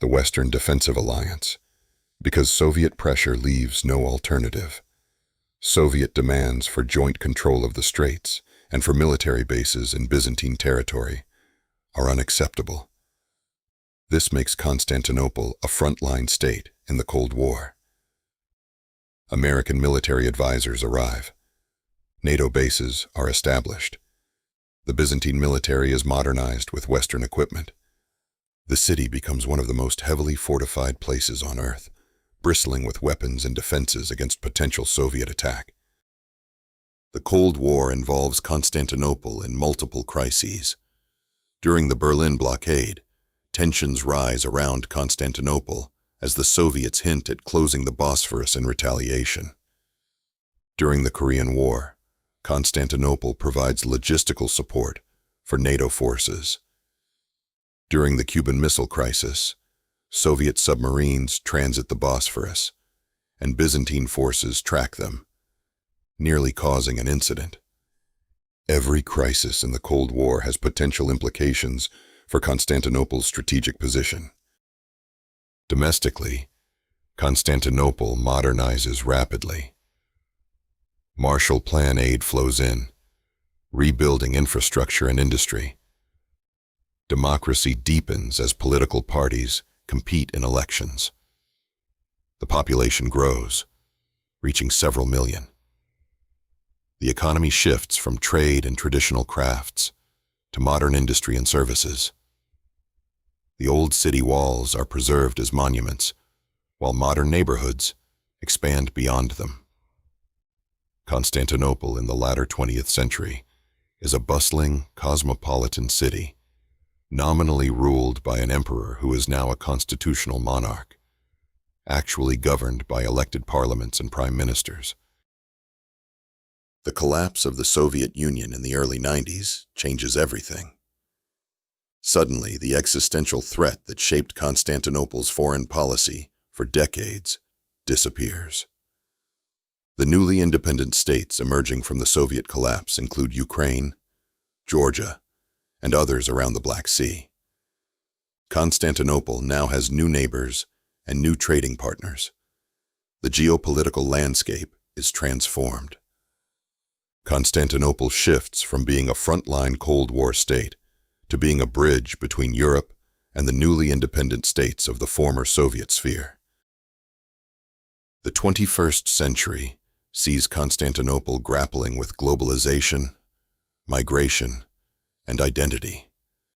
the Western Defensive Alliance, because Soviet pressure leaves no alternative. Soviet demands for joint control of the Straits and for military bases in Byzantine territory are unacceptable. This makes Constantinople a frontline state in the Cold War. American military advisors arrive. NATO bases are established. The Byzantine military is modernized with Western equipment. The city becomes one of the most heavily fortified places on Earth, bristling with weapons and defenses against potential Soviet attack. The Cold War involves Constantinople in multiple crises. During the Berlin blockade, tensions rise around Constantinople as the Soviets hint at closing the Bosphorus in retaliation. During the Korean War, Constantinople provides logistical support for NATO forces. During the Cuban Missile Crisis, Soviet submarines transit the Bosphorus, and Byzantine forces track them, nearly causing an incident. Every crisis in the Cold War has potential implications for Constantinople's strategic position. Domestically, Constantinople modernizes rapidly. Marshall Plan aid flows in, rebuilding infrastructure and industry. Democracy deepens as political parties compete in elections. The population grows, reaching several million. The economy shifts from trade and traditional crafts to modern industry and services. The old city walls are preserved as monuments, while modern neighborhoods expand beyond them. Constantinople in the latter 20th century is a bustling, cosmopolitan city, nominally ruled by an emperor who is now a constitutional monarch, actually governed by elected parliaments and prime ministers. The collapse of the Soviet Union in the early 90s changes everything. Suddenly, the existential threat that shaped Constantinople's foreign policy for decades disappears. The newly independent states emerging from the Soviet collapse include Ukraine, Georgia, and others around the Black Sea. Constantinople now has new neighbors and new trading partners. The geopolitical landscape is transformed. Constantinople shifts from being a frontline Cold War state to being a bridge between Europe and the newly independent states of the former Soviet sphere. The 21st century sees Constantinople grappling with globalization, migration, and identity.